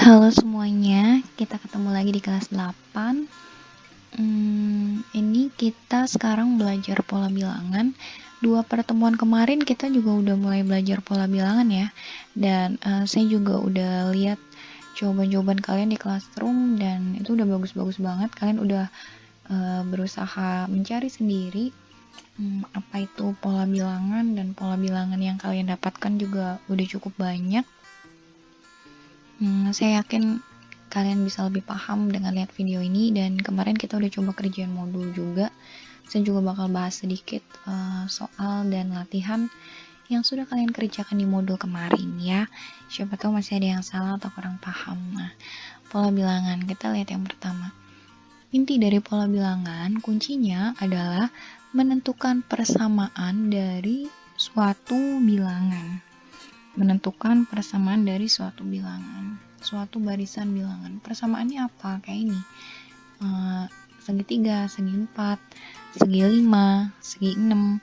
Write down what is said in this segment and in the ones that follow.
Halo semuanya, kita ketemu lagi di kelas 8. Ini kita sekarang belajar pola bilangan. 2 pertemuan kemarin kita juga udah mulai belajar pola bilangan ya. Dan saya juga udah lihat jawaban-jawaban kalian di classroom dan itu udah bagus-bagus banget. Kalian udah berusaha mencari sendiri apa itu pola bilangan, dan pola bilangan yang kalian dapatkan juga udah cukup banyak. Saya yakin kalian bisa lebih paham dengan lihat video ini, dan kemarin kita udah coba kerjaan modul juga. Saya juga bakal bahas sedikit soal dan latihan yang sudah kalian kerjakan di modul kemarin ya. Siapa tahu masih ada yang salah atau kurang paham. Nah, pola bilangan, kita lihat yang pertama. Inti dari pola bilangan, kuncinya adalah menentukan persamaan dari suatu bilangan. Menentukan persamaan dari suatu bilangan, suatu barisan bilangan. Persamaannya apa? Kayak ini, segi 3, segi 4, segi 5, segi 6.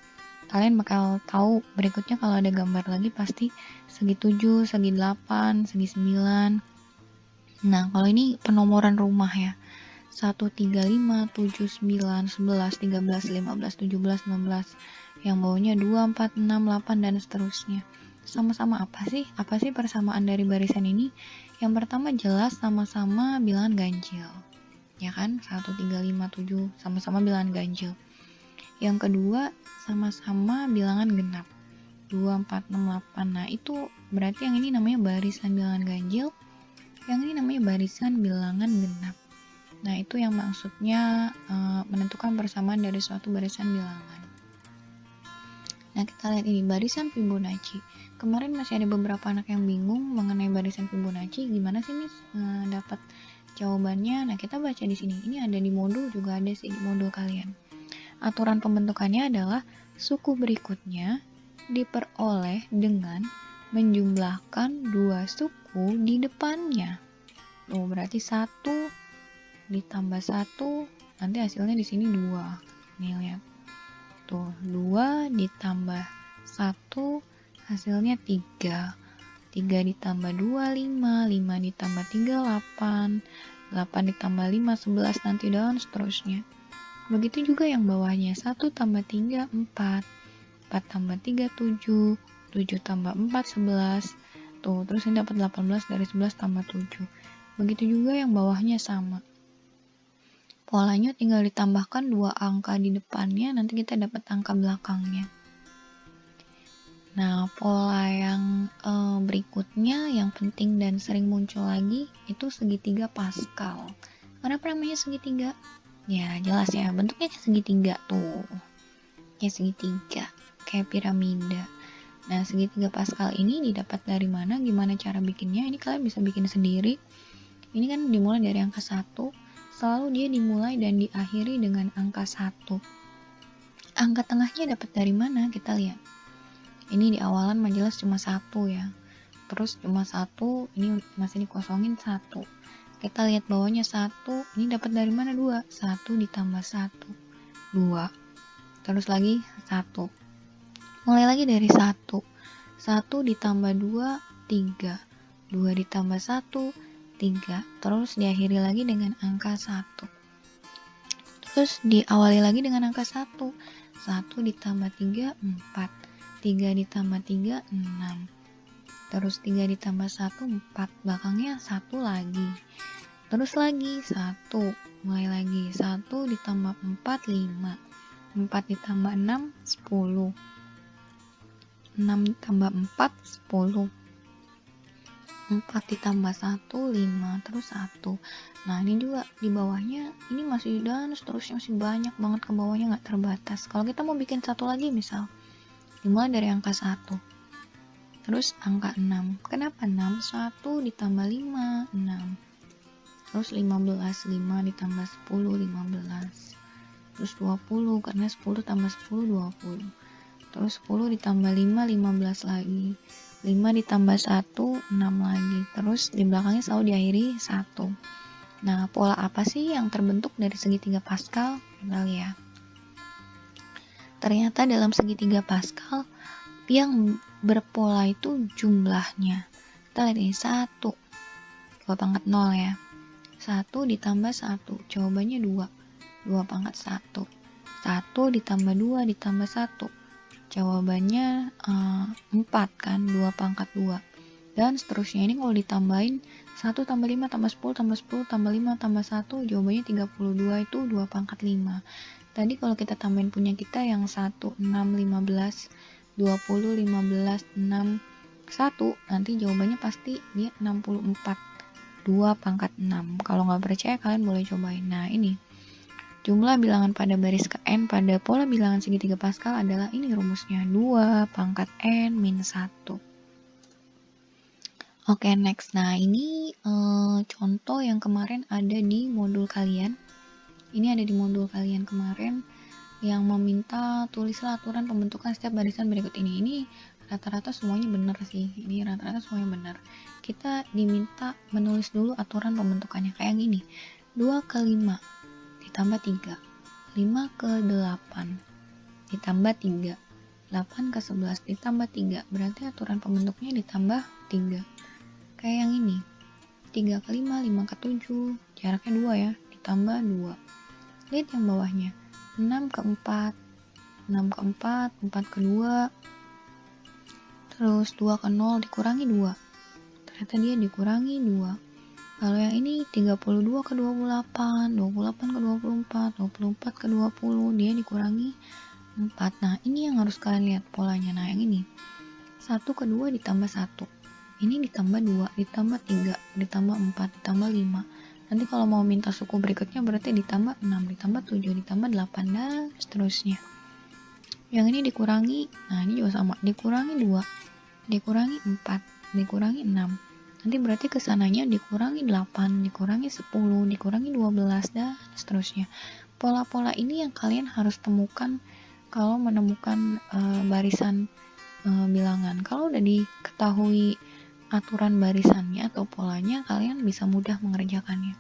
Kalian bakal tahu berikutnya kalau ada gambar lagi pasti segi 7, segi 8, segi 9. Nah, kalau ini penomoran rumah ya. 1, 3, 5, 7, 9, 11, 13, 15, 17, 16. Yang bawahnya 2, 4, 6, 8, dan seterusnya. Sama-sama apa sih? Apa sih persamaan dari barisan ini? Yang pertama jelas sama-sama bilangan ganjil. Ya kan? 1, 3, 5, 7 sama-sama bilangan ganjil. Yang kedua sama-sama bilangan genap. 2, 4, 6, 8. Nah, itu berarti yang ini namanya barisan bilangan ganjil. Yang ini namanya barisan bilangan genap. Nah, itu yang maksudnya menentukan persamaan dari suatu barisan bilangan. Nah, kita lihat ini, barisan Fibonacci. Kemarin masih ada beberapa anak yang bingung mengenai barisan Fibonacci. Gimana sih, Miss, dapat jawabannya? Nah, kita baca di sini. Ini ada di modul, juga ada sih di modul kalian. Aturan pembentukannya adalah suku berikutnya diperoleh dengan menjumlahkan 2 suku di depannya. Tuh, berarti 1 ditambah 1, nanti hasilnya di sini 2. Nih lihat. Tuh, 2 ditambah 1 hasilnya 3. 3 ditambah 2, 5. 5 ditambah 3, 8. 8 ditambah 5, 11, nanti dan seterusnya. Begitu juga yang bawahnya. 1 tambah 3, 4. 4 tambah 3, 7. 7 tambah 4, 11. Tuh, terus ini dapat 18 dari 11 tambah 7. Begitu juga yang bawahnya sama. Polanya tinggal ditambahkan 2 angka di depannya, nanti kita dapat angka belakangnya. Nah, pola yang berikutnya yang penting dan sering muncul lagi itu segitiga Pascal. Kenapa namanya segitiga? Ya, jelas ya, bentuknya kayak segitiga tuh. Kayak segitiga, kayak piramida. Nah, segitiga Pascal ini didapat dari mana? Gimana cara bikinnya? Ini kalian bisa bikin sendiri. Ini kan dimulai dari angka 1. Selalu dia dimulai dan diakhiri dengan angka 1. Angka tengahnya dapat dari mana? Kita lihat. Ini di awalan jelas cuma 1 ya. Terus cuma 1, ini masih dikosongin 1. Kita lihat bawahnya 1, ini dapat dari mana? 2. 1 ditambah 1, 2. Terus lagi 1. Mulai lagi dari 1. 1 ditambah 2, 3. 2 ditambah 1, 3. Terus diakhiri lagi dengan angka 1. Terus diawali lagi dengan angka 1. 1 ditambah 3, 4. 3 ditambah 3, 6. Terus 3 ditambah 1, 4. Belakangnya 1 lagi. Terus lagi 1. Mulai lagi. 1 ditambah 4, 5. 4 ditambah 6, 10. 6 ditambah 4, 10. 4 ditambah 1, 5, terus 1. Nah, ini juga di bawahnya, ini masih dan seterusnya, masih banyak banget ke bawahnya, nggak terbatas. Kalau kita mau bikin satu lagi misal, dimulai dari angka 1. Terus angka 6. Kenapa 6? 1 ditambah 5, 6. Terus 15, 5 ditambah 10, 15. Terus 20, karena 10 tambah 10, 20. Terus 10 ditambah 5, 15 lagi. 5 ditambah 1, 6 lagi. Terus di belakangnya selalu diakhiri 1. Nah, pola apa sih yang terbentuk dari segitiga Pascal? Kita lihat. Ternyata dalam segitiga Pascal yang berpola itu jumlahnya. Kita lihat ini 1. 2 pangkat 0 ya. 1 ditambah 1, jawabannya 2. 2 pangkat 1. 1 ditambah 2 ditambah 1, jawabannya 4 kan, 2 pangkat 2. Dan seterusnya, ini kalau ditambahin 1 tambah 5 tambah 10 tambah 10 tambah 5 tambah 1, jawabannya 32, itu 2 pangkat 5. Tadi kalau kita tambahin punya kita yang 1, 6, 15, 20, 15, 6, 1, nanti jawabannya pasti dia 64, 2 pangkat 6. Kalau nggak percaya kalian boleh cobain. Nah ini, jumlah bilangan pada baris ke n pada pola bilangan segitiga Pascal adalah ini rumusnya, 2 pangkat n minus 1. Oke, next. Nah, ini contoh yang kemarin ada di modul kalian. Ini ada di modul kalian kemarin yang meminta tulislah aturan pembentukan setiap barisan berikut ini. Ini rata-rata semuanya benar sih. Ini rata-rata semuanya benar. Kita diminta menulis dulu aturan pembentukannya kayak gini. 2 ke 5 ditambah 3. 5 ke 8 ditambah 3. 8 ke 11 ditambah 3. Berarti aturan pembentuknya ditambah 3. Kayak yang ini, 3 ke 5, 5 ke 7, jaraknya 2 ya, ditambah 2. Lihat yang bawahnya, 6 ke 4, 6 ke 4, 4 ke 2, terus 2 ke 0 dikurangi 2. Ternyata dia dikurangi 2. Kalau yang ini 32 ke 28, 28 ke 24, 24 ke 20, dia dikurangi 4. Nah, ini yang harus kalian lihat polanya. Nah, yang ini, 1 ke 2 ditambah 1. Ini ditambah 2, ditambah 3, ditambah 4, ditambah 5. Nanti kalau mau minta suku berikutnya berarti ditambah 6, ditambah 7, ditambah 8, dan seterusnya. Yang ini dikurangi, nah ini juga sama, dikurangi 2, dikurangi 4, dikurangi 6. Nanti berarti kesananya dikurangi 8, dikurangi 10, dikurangi 12, dan seterusnya. Pola-pola ini yang kalian harus temukan kalau menemukan barisan bilangan. Kalau udah diketahui aturan barisannya atau polanya, kalian bisa mudah mengerjakannya.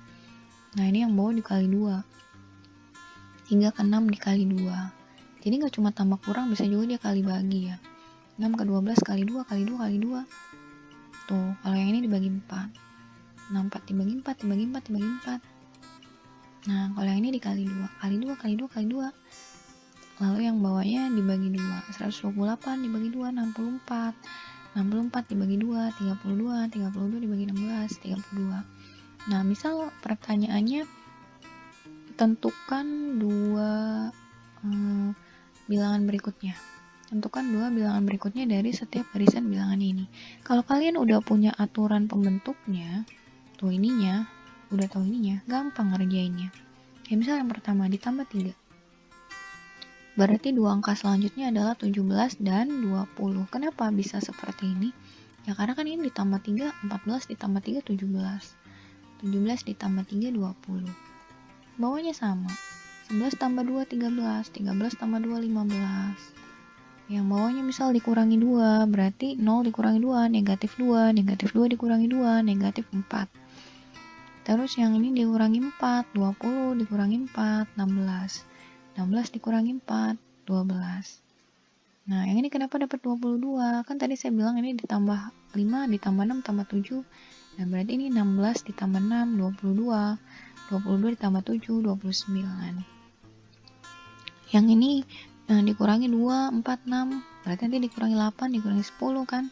Nah, ini yang bawah dikali 2. 3 ke 6 dikali 2. Jadi nggak cuma tambah kurang, bisa juga dia kali bagi ya. 6 ke 12 kali 2 kali 2 kali 2. Tuh, kalau yang ini dibagi 4. 64 dibagi 4 dibagi 4 dibagi 4. Nah, kalau yang ini dikali 2 kali 2 kali 2 kali 2. Lalu yang bawahnya dibagi 2. 128 dibagi 2, 64. 64 dibagi 2, 32, 32 dibagi 16, 32. Nah, misal pertanyaannya tentukan 2 bilangan berikutnya. Tentukan 2 bilangan berikutnya dari setiap barisan bilangan ini. Kalau kalian udah punya aturan pembentuknya, tuh ininya, udah tahu ininya, gampang ngerjainnya. Ya, misal yang pertama ditambah 3. Berarti 2 angka selanjutnya adalah 17 dan 20. Kenapa bisa seperti ini? Ya karena kan ini ditambah 3, 14 ditambah 3, 17. 17 ditambah 3, 20. Bawahnya sama. 11 tambah 2, 13. 13 tambah 2, 15. Yang bawahnya misal dikurangi 2, berarti 0 dikurangi 2, negatif 2. Negatif 2 dikurangi 2, negatif 4. Terus yang ini dikurangi 4, 20 dikurangi 4, 16. 16 dikurangi 4, 12. Nah, yang ini kenapa dapat 22? Kan tadi saya bilang ini ditambah 5, ditambah 6, tambah 7. Nah, berarti ini 16 ditambah 6, 22. 22 ditambah 7, 29. Yang ini dikurangi 2, 4, 6. Berarti nanti dikurangi 8, dikurangi 10 kan?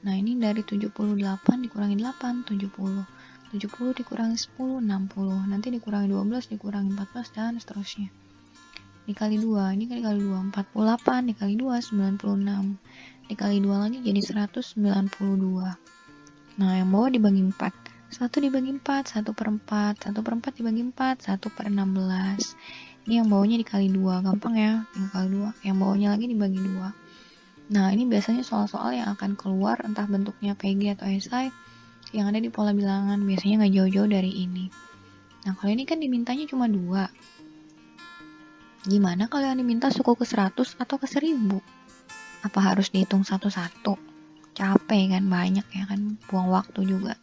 Nah, ini dari 78 dikurangi 8, 70. 70 dikurangi 10, 60. Nanti dikurangi 12, dikurangi 14, dan seterusnya. Dikali 2, ini kan dikali 2, 48 dikali 2, 96. Dikali 2 lagi jadi 192. Nah, yang bawah dibagi 4. 1 dibagi 4, 1 per 4. 1 per 4 dibagi 4, 1 per 16. Ini yang bawahnya dikali 2, gampang ya, dikali 2. Yang bawahnya lagi dibagi 2. Nah, ini biasanya soal-soal yang akan keluar, entah bentuknya PG atau SI, yang ada di pola bilangan, biasanya nggak jauh-jauh dari ini. Nah, kalau ini kan dimintanya cuma 2. Gimana kalau yang diminta suku ke 100 atau ke 1000? Apa harus dihitung satu-satu? Capek kan, banyak ya kan, buang waktu juga.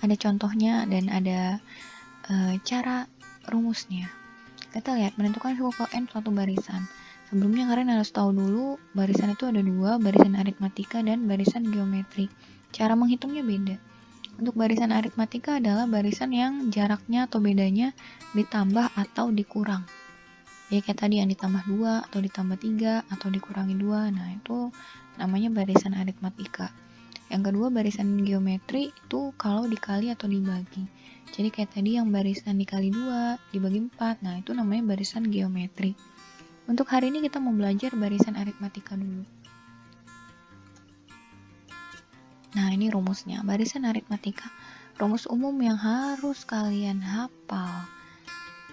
Ada contohnya dan ada cara rumusnya. Kita lihat, menentukan suku ke n suatu barisan. Sebelumnya kalian harus tahu dulu, barisan itu ada 2, barisan aritmatika dan barisan geometrik. Cara menghitungnya beda. Untuk barisan aritmatika adalah barisan yang jaraknya atau bedanya ditambah atau dikurang. Jadi kayak tadi yang ditambah 2 atau ditambah 3 atau dikurangi 2. Nah, itu namanya barisan aritmatika. Yang kedua, barisan geometri itu kalau dikali atau dibagi. Jadi kayak tadi yang barisan dikali 2, dibagi 4. Nah, itu namanya barisan geometri. Untuk hari ini kita mau belajar barisan aritmatika dulu. Nah, ini rumusnya. Barisan aritmatika. Rumus umum yang harus kalian hafal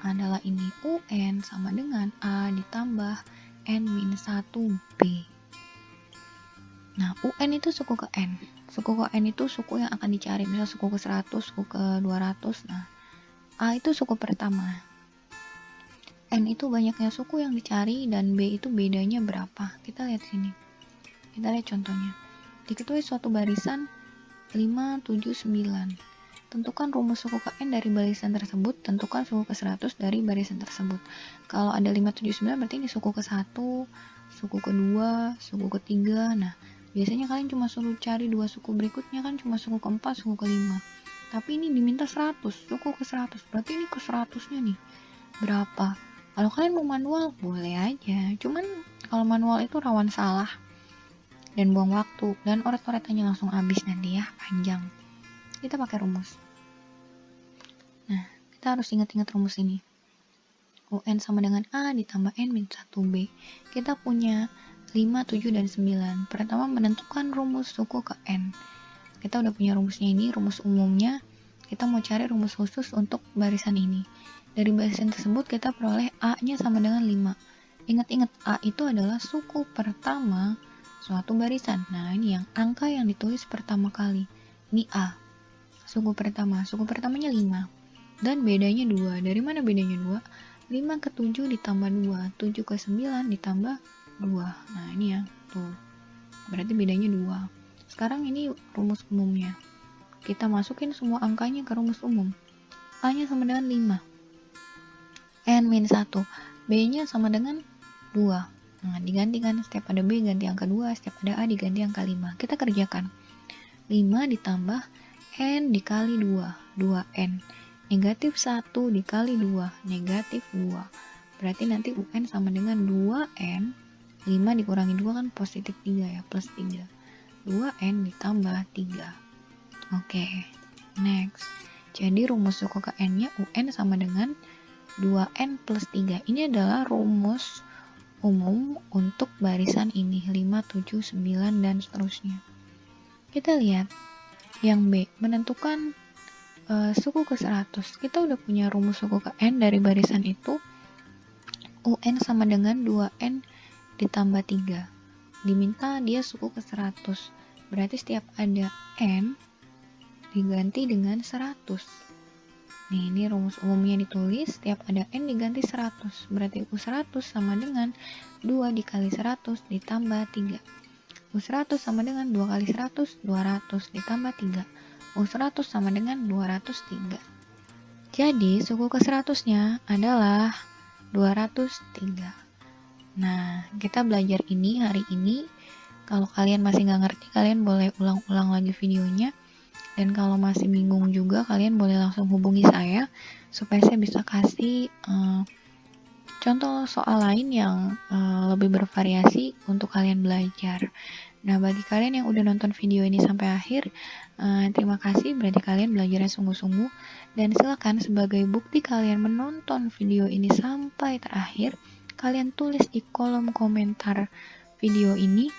adalah ini. UN sama dengan A ditambah N-1B. Nah, UN itu suku ke N. Suku ke N itu suku yang akan dicari. Misal suku ke 100, suku ke 200. Nah, A itu suku pertama. N itu banyaknya suku yang dicari dan B itu bedanya berapa. Kita lihat sini. Kita lihat contohnya. Diketahui suatu barisan 5, 7, 9. Tentukan rumus suku ke N dari barisan tersebut. Tentukan suku ke 100 dari barisan tersebut. Kalau ada 5, 7, 9 berarti ini suku ke 1, suku ke 2, suku ke 3. Nah, biasanya kalian cuma suruh cari 2 suku berikutnya kan cuma suku ke 4, suku ke 5. Tapi ini diminta 100, suku ke 100. Berarti ini ke 100-nya nih. Berapa? Kalau kalian mau manual, boleh aja. Cuman kalau manual itu rawan salah dan buang waktu. Dan oret-oretannya langsung habis nanti ya, panjang. Kita pakai rumus. Nah, kita harus ingat-ingat rumus ini. UN sama dengan A ditambah N-1B. Kita punya 5, 7, dan 9. Pertama, menentukan rumus suku ke N. Kita udah punya rumusnya ini, rumus umumnya. Kita mau cari rumus khusus untuk barisan ini. Dari barisan tersebut kita peroleh A-nya sama dengan 5. Ingat-ingat, A itu adalah suku pertama suatu barisan. Nah, ini yang angka yang ditulis pertama kali. Ini A. Suku pertama. Suku pertamanya 5. Dan bedanya 2. Dari mana bedanya 2? 5 ke 7 ditambah 2. 7 ke 9 ditambah 2. Nah, ini ya. Tuh. Berarti bedanya 2. Sekarang ini rumus umumnya. Kita masukin semua angkanya ke rumus umum. A-nya sama dengan 5. N-1. B-nya sama dengan 2. Nah, digantikan. Setiap ada B ganti angka 2, setiap ada A diganti angka 5. Kita kerjakan. 5 ditambah N dikali 2, 2N. Negatif 1 dikali 2, negatif 2. Berarti nanti UN sama dengan 2N. 5 dikurangi 2 kan positif 3 ya, plus 3. 2N ditambah 3. Oke, next. Jadi rumus suku ke N-nya UN sama dengan 2N plus 3. Ini adalah rumus umum untuk barisan ini. 5, 7, 9, dan seterusnya. Kita lihat yang B. Menentukan suku ke 100. Kita udah punya rumus suku ke N dari barisan itu. UN sama dengan 2N ditambah 3. Diminta dia suku ke 100. Berarti setiap ada N diganti dengan 100. Nih, ini rumus umumnya ditulis, setiap ada N diganti 100. Berarti U100 sama dengan 2 dikali 100 ditambah 3. U100 sama dengan 2 kali 100, 200 ditambah 3. U100 sama dengan 203. Jadi, suku ke 100-nya adalah 203. Nah, kita belajar ini hari ini. Kalau kalian masih nggak ngerti, kalian boleh ulang-ulang lagi videonya. Dan kalau masih bingung juga, kalian boleh langsung hubungi saya supaya saya bisa kasih contoh soal lain yang lebih bervariasi untuk kalian belajar. Nah, bagi kalian yang udah nonton video ini sampai akhir, terima kasih, berarti kalian belajarnya sungguh-sungguh. Dan silakan sebagai bukti kalian menonton video ini sampai terakhir, kalian tulis di kolom komentar video ini.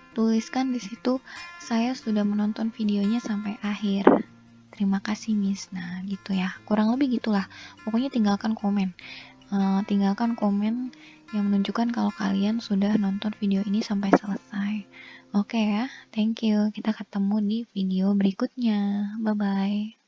Tuliskan di situ, saya sudah menonton videonya sampai akhir. Terima kasih, Miss. Nah, gitu ya. Kurang lebih gitulah. Pokoknya tinggalkan komen. Tinggalkan komen yang menunjukkan kalau kalian sudah nonton video ini sampai selesai. Oke ya, thank you. Kita ketemu di video berikutnya. Bye-bye.